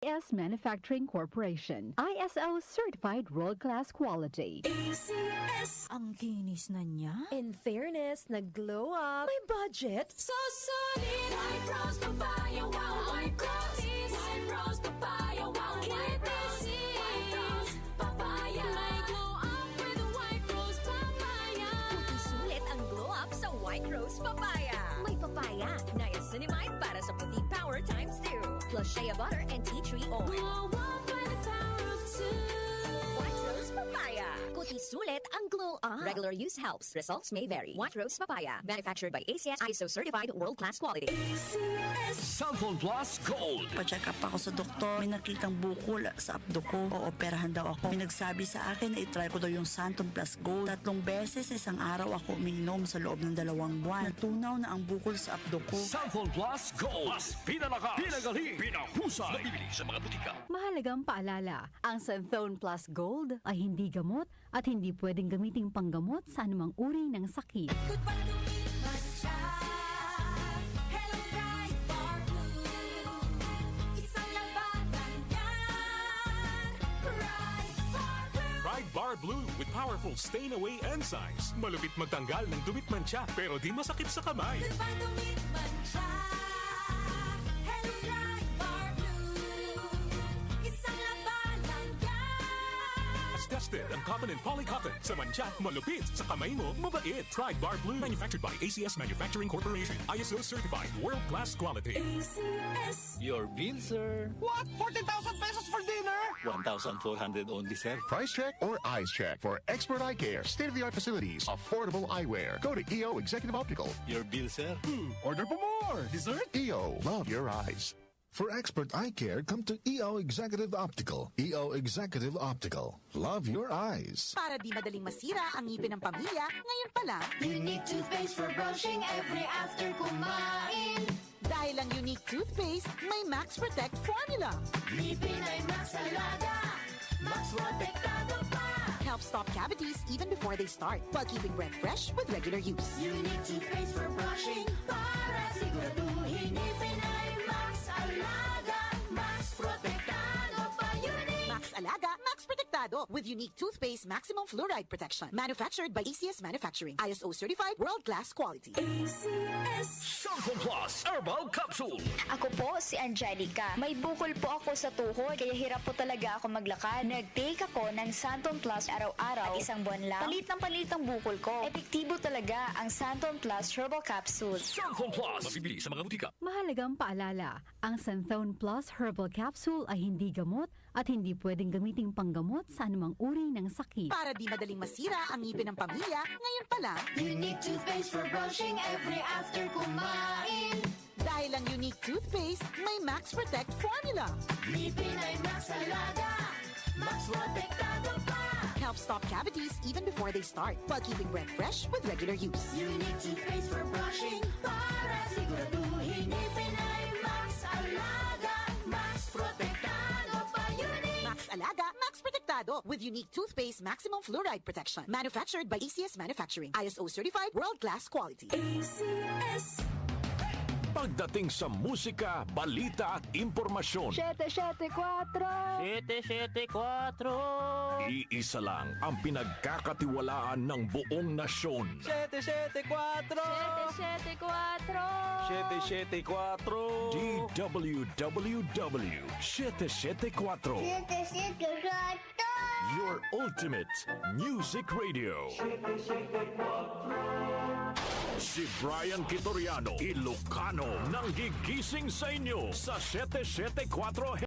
ACS Manufacturing Corporation, ISO certified world-class quality. ACS. Ang kinis na niya. In fairness, nag-glow up. May budget. So solid. White Rose Papaya, wow. White Rose. White Rose Papaya, wow. White Rose. White Rose Papaya. May glow up with the White Rose Papaya. Puti sulit ang glow up sa White Rose Papaya. May papaya, niacinamide para sa puti power times 2. Plus shea butter and tea tree oil. Glow up with the power of 2. White Rose Papaya. Puti sulit ang glow up. Regular use helps. Results may vary. White Rose Papaya. Manufactured by ACS ISO certified world-class quality. ACS. Cellphone Plus Gold. Pa-check up ako sa doktor. May nakitang bukol sa abdo ko. Ooperahan daw ako. May nagsabi sa akin na itry ko daw yung Santon Plus Gold. 3 beses sa isang araw ako umiinom sa loob ng 2 buwan. Natunaw na ang bukol sa abdo ko. Cellphone Plus Gold. Mas pinalakas, pinagaling, pinahusay. Nabibili sa mga butika. Mahalagang paalala, ang Santhone Plus Gold ay hindi gamot at hindi pwedeng gamiting panggamot sa anumang uri ng sakit. Good pa lumipas siya. Hello, bright bar blue. Isang labanan yan. Bright bar blue. Pride Bar Blue with powerful stain-away enzymes. Malupit magtanggal ng dumit mancha pero di masakit sa kamay. Good pa lumipas siya. Hello, bright bar blue. Isang labanan yan. As tested ang cotton and polycotton. Sa mancha, malupit. Sa kamay mo, mabait. Pride Bar Blue. Manufactured by ACS Manufacturing Corporation. ISO certified. World-class quality. ACS. Your bill, sir. What? 40,000 pesos for dinner? 1,400 only, sir. Price check or eyes check for expert eye care, state-of-the-art facilities, affordable eyewear. Go to EO Executive Optical. Your bill, sir. Order po more. Dessert? EO, love your eyes. For expert eye care, come to EO Executive Optical. EO Executive Optical. Love your eyes. Para di madaling masira ang ngipin ng pamilya, ngayon pa lang, Unique toothpaste for brushing every after kumain. dahil ang unique toothpaste, may Max Protect formula. Ngipin ay Max Alaga. Max Protektado pa. Helps stop cavities even before they start, while keeping breath fresh with regular use. Unique toothpaste for brushing para siguraduhin ngipin ay Max Alaga. Max Protektado pa. Unique. Max Alaga, Max Protectado with unique toothpaste maximum fluoride protection. Manufactured by ACS Manufacturing. ISO certified world-class quality. ACS. Cellphone Plus Herbal Capsule. Ako po si Angelica. May bukol po ako sa tuhod, kaya hirap po talaga ako maglakad. Nag-take ako ng Santon Plus araw-araw at 1 buwan lang. Palit ang bukol ko. Epektibo talaga ang Santon Plus Herbal Capsule. Cellphone Plus. Mabibili sa mga butika. Mahalagang paalala, ang Santhone Plus Herbal Capsule ay hindi gamot at hindi pwedeng gamiting panggamot sa anumang uri ng sakit. Para di madaling masira ang ngipin ng pamilya, ngayon pa lang, Unique toothpaste for brushing every after kumain. dahil ang unique toothpaste, may Max Protect formula. Ngipin ay Max Alaga. Max Protektado pa. Helps stop cavities even before they start, while keeping breath fresh with regular use. Unique toothpaste for brushing para siguraduhin ngipin ay Max Alaga. Max Protektado pa. Unique. Max Alaga, Max Protectado with unique toothpaste maximum fluoride protection. Manufactured by ACS Manufacturing. ISO certified world-class quality. ACS. Pagdating sa musika, balita at impormasyon, 774 774. iisa lang ang pinagkakatiwalaan ng buong nasyon. 774. 774. DWWW 774. Your ultimate music radio. Si Brian Kitoriano, Ilocano, nang gigising sa inyo sa 774